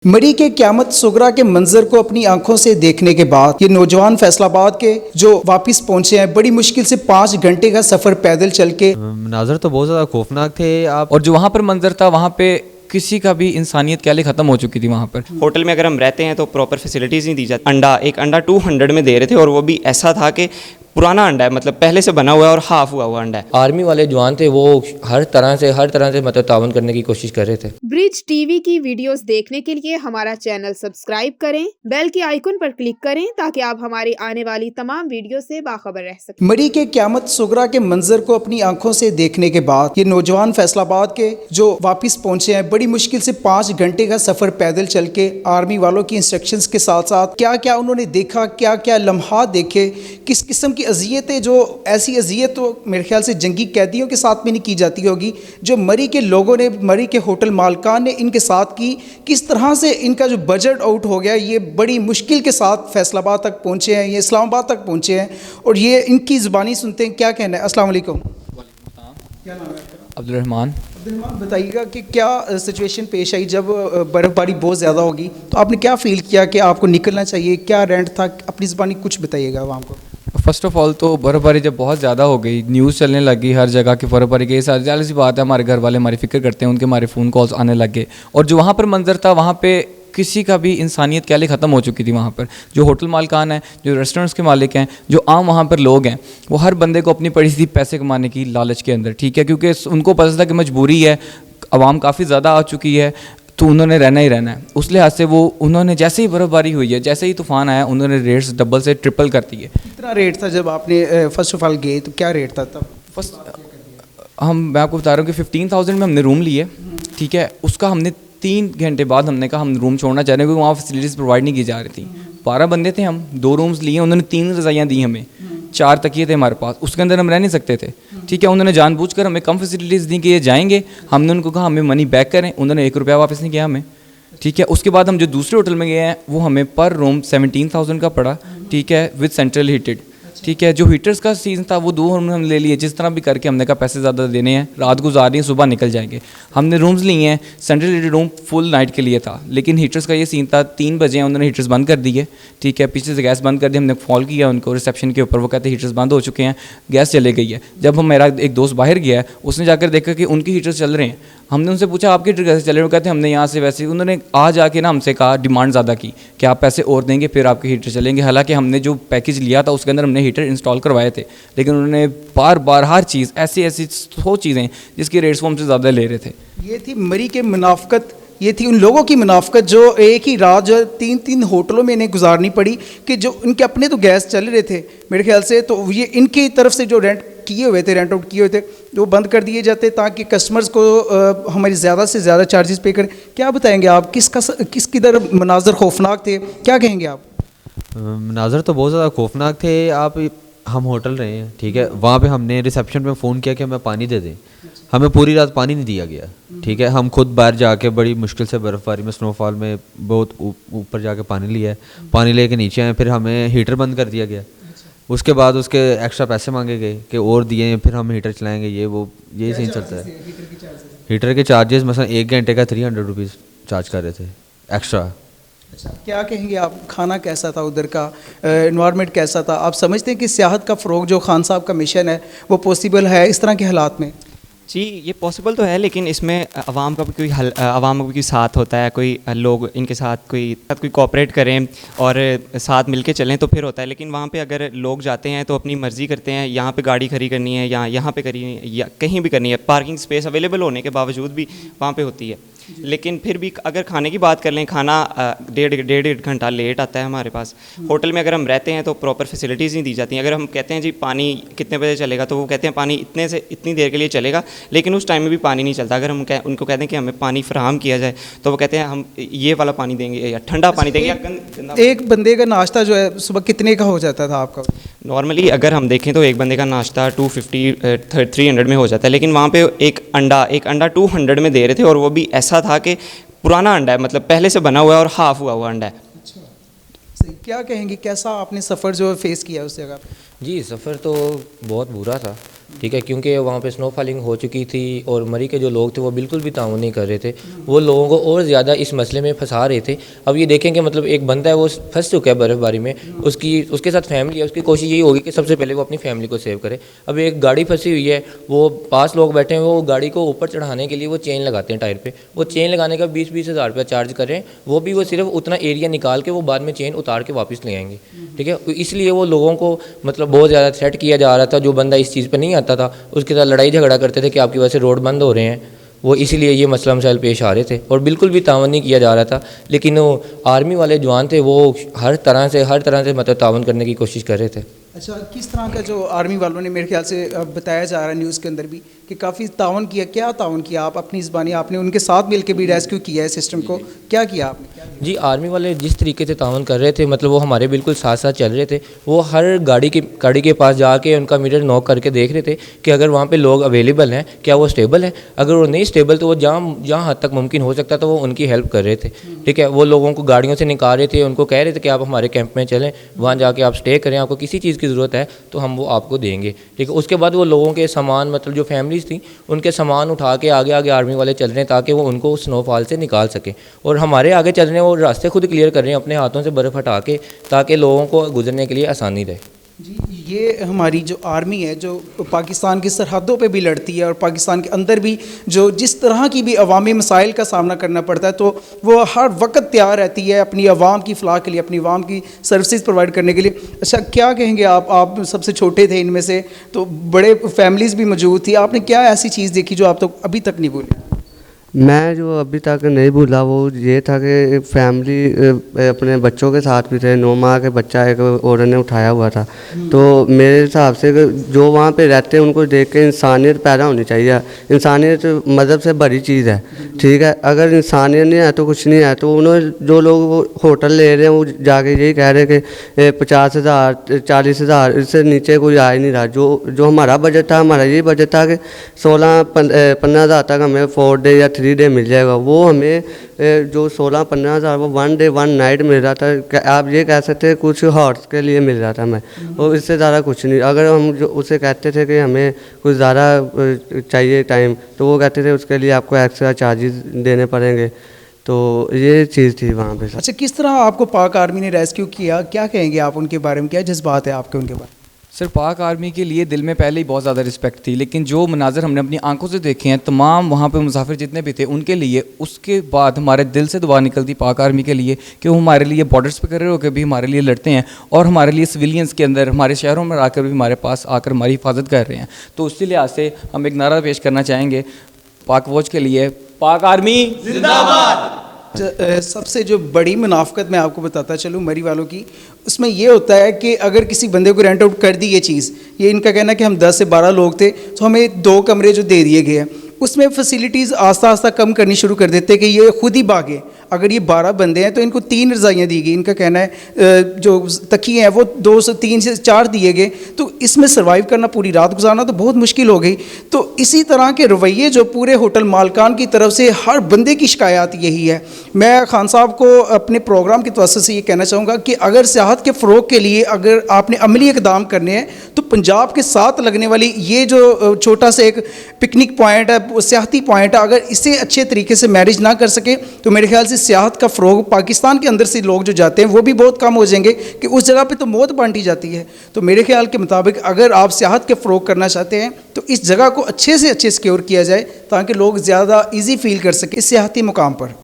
मरी के क़यामत सुगरा के मंजर को अपनी आंखों से देखने के बाद ये नौजवान फैसलाबाद के जो वापस पहुंचे हैं, बड़ी मुश्किल से 5 घंटे का सफ़र पैदल चल के। मनाज़र तो बहुत ज़्यादा खौफनाक थे। आप और जो वहाँ पर मंजर था, वहाँ पे किसी का भी इंसानियत क्या ख़त्म हो चुकी थी। वहाँ पर होटल में अगर हम रहते हैं तो प्रॉपर फैसिलिटीज़ नहीं दी जाती। एक अंडा 200 में दे रहे थे और वो भी ऐसा था कि पुराना अंडा है, मतलब पहले से बना हुआ है और हाफ हुआ अंडा है। आर्मी वाले जवान थे, वो हर तरह से मतलब तावन करने की कोशिश कर रहे थे। ब्रिज टीवी की वीडियोस देखने के लिए हमारा चैनल सब्सक्राइब करें, बेल के आइकन पर क्लिक करें ताकि आप हमारी आने वाली तमाम वीडियो से बाखबर रह सकें। मरी के क़यामत सुगरा के मंजर को अपनी आंखों से देखने के बाद ये नौजवान फैसलाबाद के जो वापस पहुंचे हैं, बड़ी मुश्किल से 5 घंटे का सफ़र पैदल चल के आर्मी वालों की इंस्ट्रक्शंस के साथ साथ क्या क्या उन्होंने देखा, क्या क्या लम्हात देखे, किस किस्म की अजियतें, जो ऐसी अजियत तो मेरे ख्याल से जंगी कैदियों के साथ में नहीं की जाती होगी, जो मरी के लोगों ने, मरी के होटल मालकान ने इनके साथ की, किस तरह से इनका जो बजट आउट हो गया। ये बड़ी मुश्किल के साथ फैसलाबाद तक पहुँचे हैं, ये इस्लामाबाद तक पहुँचे हैं और ये इनकी ज़ुबानी सुनते हैं। क्या कहना है? अस्सलाम वालेकुम। क्या नाम है आपका? अब्दुल रहमान। बताइएगा कि क्या सिचुएशन पेश आई जब बर्फ़बारी बहुत ज़्यादा होगी, तो आपने क्या फ़ील किया कि आपको निकलना चाहिए, क्या रेंट था? अपनी ज़ुबानी कुछ बताइएगा वहाँ को। फ़र्स्ट ऑफ़ ऑल तो बर्फ़बारी जब बहुत ज़्यादा हो गई, न्यूज़ चलने लगी हर जगह की बर्फ़बारी के साथ, जाहिर सी बात है हमारे घर वाले हमारी फ़िक्र करते हैं, उनके हमारे फ़ोन कॉल्स आने लग गए। और जो वहाँ पर मंजर था, वहाँ पे किसी का भी इंसानियत क्या ख़त्म हो चुकी थी। वहाँ पर जो होटल मालकान हैं, जो रेस्टोरेंट्स के मालिक हैं, जो आम वहाँ पर लोग हैं, वो हर बंदे को अपनी पड़ी थी पैसे कमाने की लालच के अंदर, ठीक है, क्योंकि उनको पता था कि मजबूरी है, आवाम काफ़ी ज़्यादा आ चुकी है, तो उन्होंने रहना ही रहना है। उस लिहाज से वो उन्होंने जैसे ही बर्फ़बारी हुई है, जैसे ही तूफ़ान आया, उन्होंने रेट्स डबल से ट्रिपल कर दिए। कितना रेट था जब आपने फ़र्स्ट ऑफ ऑल गए, तो क्या रेट था तब? मैं आपको बता रहा हूँ कि 15,000 में हमने रूम लिए, ठीक है। उसका हमने 3 घंटे बाद हमने कहा हम रूम छोड़ना चाह रहे हैं, क्योंकि वहाँ फैसिलिटीज़ प्रोवाइड नहीं की जा रही थी। 12 बंदे थे हम, 2 रूम्स लिए, उन्होंने 3 रज़ाइयाँ दी हमें, 4 तकिए थे हमारे पास, उसके अंदर हम रह नहीं सकते थे, ठीक है। उन्होंने जानबूझकर हमें कम फैसिलिटीज़ दी कि ये जाएंगे, हमने उनको कहा हमें मनी बैक करें, उन्होंने 1 रुपया वापस नहीं किया हमें, ठीक है। उसके बाद हम जो दूसरे होटल में गए हैं, वो हमें पर रूम 17,000 का पड़ा, ठीक है, विद सेंट्रल हीटेड, ठीक है। जो हीटर्स का सीज़न था वो 2 रूम हम ले लिए, जिस तरह भी करके हमने कहा पैसे ज़्यादा देने हैं, रात गुजार रही हैं, सुबह निकल जाएंगे। हमने रूम्स लिए हैं, central heated room full night के लिए था, लेकिन हीटर्स का ये सीन था, 3 बजे हैं, उन्होंने हीटर्स बंद कर दिए, ठीक है, पीछे से गैस बंद कर दी। हमने कॉल किया उनको रिसेप्शन के ऊपर, वो कहते हीटर्स बंद हो चुके हैं, गैस चले गई है। जब हम, मेरा एक दोस्त बाहर गया है, उसने जाकर देखा कि उनकी हीटर्स चल रहे हैं। हमने उनसे पूछा आपके हीटर कैसे चल रहे हैं? वो कहते हैं हमने यहाँ से वैसे, उन्होंने आ जाके ना हमसे कहा, डिमांड ज़्यादा की कि आप पैसे और देंगे फिर आपके हीटर चलेंगे। हालांकि हमने जो पैकेज लिया था उसके अंदर हमने हीटर इंस्टॉल करवाए थे, लेकिन उन्होंने बार बार हर चीज़ ऐसी 100 चीज़ें जिसकी रेट्स वो हमसे ज़्यादा ले रहे थे। ये थी मरी के मुनाफ़कत, ये थी उन लोगों की मुनाफ़कत जो एक ही रात जो 3-3 होटलों में इन्हें गुजारनी पड़ी, कि जो इनके अपने तो गैस चल रहे थे मेरे ख्याल से, तो ये इनकी तरफ से जो रेंट आउट किए हुए थे वो बंद कर दिए जाते ताकि कस्टमर्स को हमारी ज़्यादा से ज़्यादा चार्जेस पे करें। क्या बताएंगे आप, किसकी तरह मनाज़र खौफनाक थे, क्या कहेंगे आप? मनाज़र तो बहुत ज़्यादा खौफनाक थे। हम होटल रहे हैं, ठीक है, वहाँ पे हमने रिसेप्शन में फ़ोन किया कि हमें पानी दे दें, हमें पूरी रात पानी नहीं दिया गया, ठीक है। हम खुद बाहर जाके बड़ी मुश्किल से बर्फ़बारी में, स्नोफॉल में बहुत ऊपर जाके पानी लिया है, पानी लेके नीचे आए, फिर हमें हीटर बंद कर दिया गया। उसके बाद उसके एक्स्ट्रा पैसे मांगे गए कि और दिए फिर हम हीटर चलाएंगे, ये सीन चलता है। हीटर के चार्जेस मसलन 1 घंटे का 300 रुपीज़ चार्ज कर रहे थे एक्स्ट्रा। अच्छा, क्या कहेंगे आप? खाना कैसा था उधर का, एनवायरनमेंट कैसा था? आप समझते हैं कि सियाहत का फ़रोग जो खान साहब का मिशन है वो पॉसिबल है इस तरह के हालात में? जी, ये पॉसिबल तो है, लेकिन इसमें आवाम का भी कोई साथ होता है, कोई लोग इनके साथ कोई कोऑपरेट करें और साथ मिलके चलें तो फिर होता है। लेकिन वहाँ पे अगर लोग जाते हैं तो अपनी मर्ज़ी करते हैं, यहाँ पे गाड़ी खड़ी करनी है या यहाँ पे करनी है या कहीं भी करनी है, पार्किंग स्पेस अवेलेबल होने के बावजूद भी वहाँ पे होती है। लेकिन फिर भी अगर खाने की बात कर लें, खाना 1.5 घंटा लेट आता है हमारे पास। होटल में अगर हम रहते हैं तो प्रॉपर फैसिलिटीज़ नहीं दी जाती। अगर हम कहते हैं जी पानी कितने बजे चलेगा, तो वो कहते हैं पानी इतने से इतनी देर के लिए चलेगा, लेकिन उस टाइम में भी पानी नहीं चलता। अगर हम उनको कहते हैं कि हमें पानी फराहम किया जाए, तो वो कहते हैं हम ये वाला पानी देंगे या ठंडा पानी देंगे या गंदा। एक बंदे का नाश्ता जो है सुबह कितने का हो जाता था आपका? नॉर्मली अगर हम देखें तो एक बंदे का नाश्ता 250-300 में हो जाता है, लेकिन वहाँ पे एक अंडा 200 में दे रहे थे और वो भी ऐसा था कि पुराना अंडा है, मतलब पहले से बना हुआ है और हाफ हुआ अंडा है। अच्छा, सही। क्या कहेंगे, कैसा आपने सफ़र जो फेस किया उस जगह पे? जी, सफ़र तो बहुत बुरा था। ठीक है, क्योंकि वहाँ पे स्नो फॉलिंग हो चुकी थी और मरी के जो लोग थे वो बिल्कुल भी ताउन नहीं कर रहे थे, वो लोगों को और ज़्यादा इस मसले में फंसा रहे थे। अब ये देखें कि मतलब एक बंदा है वो फंस चुका है बर्फ़बारी में, उसके साथ फैमिली है, उसकी कोशिश यही होगी कि सबसे पहले वो अपनी फैमिली को सेव करे। अब एक गाड़ी फंसी हुई है, वो 5 लोग बैठे हैं, वो गाड़ी को ऊपर चढ़ाने के लिए वो चेन लगाते हैं टायर पे, वो चेन लगाने का 20-20 हज़ार रुपया चार्ज कर रहे हैं, वो भी वो सिर्फ उतना एरिया निकाल के वो बाद में चेन उतार के वापस ले आएंगे। ठीक है, इसलिए वो लोगों को मतलब बहुत ज़्यादा थ्रेट किया जा रहा था। जो बंदा इस चीज़ पर नहीं आता था उसके साथ लड़ाई झगड़ा करते थे कि आपकी वजह से रोड बंद हो रहे हैं, वो इसीलिए ये मसला मसाइल पेश आ रहे थे और बिल्कुल भी तावन नहीं किया जा रहा था। लेकिन वो आर्मी वाले जवान थे वो हर तरह से मतलब तावन करने की कोशिश कर रहे थे। अच्छा, किस तरह का जो आर्मी वालों ने मेरे ख्याल से बताया जा रहा है न्यूज़ के अंदर भी कि काफ़ी तावन किया, क्या तावन किया आप अपनी ज़बानी, आपने उनके साथ मिल के भी रेस्क्यू किया है सिस्टम को, क्या किया आपने? जी, आर्मी वाले जिस तरीके से तावन कर रहे थे मतलब वो हमारे बिल्कुल साथ साथ चल रहे थे। वो हर गाड़ी के पास जाके उनका मीटर नॉक करके देख रहे थे कि अगर वहाँ पे लोग अवेलेबल हैं, क्या वो स्टेबल हैं, अगर वो नहीं स्टेबल तो वो जहाँ हद तक मुमकिन हो सकता था वो उनकी हेल्प कर रहे थे। ठीक है, वो लोगों को गाड़ियों से निकाल रहे थे, उनको कह रहे थे कि आप हमारे कैंप में चलें, वहाँ जाके आप स्टे करें, आपको किसी चीज़ की ज़रूरत है तो हम वो आपको देंगे। ठीक है, उसके बाद वो लोगों के सामान मतलब जो फैमिलीज़ थी उनके सामान उठा के आगे आर्मी वाले चल रहे हैं ताकि वो उनको स्नोफॉल से निकाल सकें, और हमारे आगे चल रहे हैं वो रास्ते खुद क्लियर कर रहे हैं अपने हाथों से बर्फ़ हटा के ताकि लोगों को गुजरने के लिए आसानी रहे। जी, ये हमारी जो आर्मी है जो पाकिस्तान की सरहदों पे भी लड़ती है और पाकिस्तान के अंदर भी जो जिस तरह की भी अवामी मसाइल का सामना करना पड़ता है तो वो हर वक्त तैयार रहती है अपनी आवाम की फ़लाह के लिए, अपनी आवाम की सर्विसेज प्रोवाइड करने के लिए। अच्छा, क्या कहेंगे आप सबसे छोटे थे इनमें से, तो बड़े फैमिलीज़ भी मौजूद थी, आपने क्या ऐसी चीज़ देखी जो आप तो अभी तक नहीं भूले? मैं जो अभी तक नहीं भूला वो ये था कि फैमिली अपने बच्चों के साथ भी थे। 9 माह के बच्चा एक औरत ने उठाया हुआ था। तो मेरे हिसाब से जो वहाँ पे रहते हैं उनको देख के इंसानियत पैदा होनी चाहिए। इंसानियत मज़हब से बड़ी चीज़ है। ठीक है, अगर इंसानियत नहीं है तो कुछ नहीं है। तो उन्होंने जो लोग वो होटल ले रहे हैं वो जाके यही कह रहे हैं कि 50,000 40,000 इससे नीचे कोई आ ही नहीं रहा। जो हमारा बजट था, हमारा यही बजट था कि 16-15,000 तक हमें 4 डे या 3 डे मिल जाएगा। वो हमें जो 16-15,000 वो 1 डे 1 नाइट मिल रहा था। आप ये कह सकते हैं कुछ हॉर्स के लिए मिल रहा था हमें, और इससे ज़्यादा कुछ नहीं। अगर हम जो उसे कहते थे कि हमें कुछ ज़्यादा चाहिए टाइम, तो वो कहते थे उसके लिए आपको एक्स्ट्रा चार्जेस देने पड़ेंगे। तो ये चीज़ थी वहाँ पे। अच्छा, किस तरह आपको पाक आर्मी ने रेस्क्यू किया, क्या कहेंगे आप उनके बारे में, क्या जज्बात है आपके उनके बारे में? सर, पाक आर्मी के लिए दिल में पहले ही बहुत ज़्यादा रिस्पेक्ट थी, लेकिन जो मनाज़र हमने अपनी आंखों से देखे हैं, तमाम वहाँ पे मुसाफिर जितने भी थे उनके लिए, उसके बाद हमारे दिल से दुआ निकलती पाक आर्मी के लिए कि वो हमारे लिए बॉर्डर्स पे खड़े होकर भी हमारे लिए लड़ते हैं और हमारे लिए सिविलियंस के अंदर हमारे शहरों में आकर भी हमारे पास आकर हमारी हिफाजत कर रहे हैं। तो उसी लिहाज से हम एक नारा पेश करना चाहेंगे पाक वॉच के लिए, पाक आर्मी जिंदाबाद। सबसे जो बड़ी मुनाफ़कत मैं आपको बताता चलूँ मरी वालों की, उसमें ये होता है कि अगर किसी बंदे को रेंट आउट कर दी ये चीज़, ये इनका कहना है कि हम 10 से 12 लोग थे तो हमें 2 कमरे जो दे दिए गए हैं, उसमें फैसिलिटीज़ आस्ता आस्ता कम करनी शुरू कर देते हैं कि ये खुद ही भागे। अगर ये 12 बंदे हैं तो इनको 3 रज़ाइयाँ दी गई। इनका कहना है जो तकिए हैं वो 2 से 3 से 4 दिए गए। तो इसमें सर्वाइव करना, पूरी रात गुजारना तो बहुत मुश्किल हो गई। तो इसी तरह के रवैये जो पूरे होटल मालकान की तरफ से हर बंदे की शिकायत यही है। मैं खान साहब को अपने प्रोग्राम की तवज्जो से ये कहना चाहूँगा कि अगर सियाहत के फ़रोग के लिए अगर आपने अमली इक़दाम करने हैं तो पंजाब के साथ लगने वाली ये जो छोटा सा एक पिकनिक पॉइंट है, सियाहती पॉइंट है, अगर इसे अच्छे तरीके से मैनेज ना कर सके तो मेरे ख्याल से सियाहत का फ़रोग पाकिस्तान के अंदर से लोग जो जाते हैं वो भी बहुत कम हो जाएंगे कि उस जगह पे तो मौत बांटी जाती है। तो मेरे ख्याल के मुताबिक अगर आप सियाहत के फ़रोग करना चाहते हैं तो इस जगह को अच्छे से अच्छे सिक्योर किया जाए ताकि लोग ज़्यादा ईजी फील कर सकें सियाहती मुकाम पर।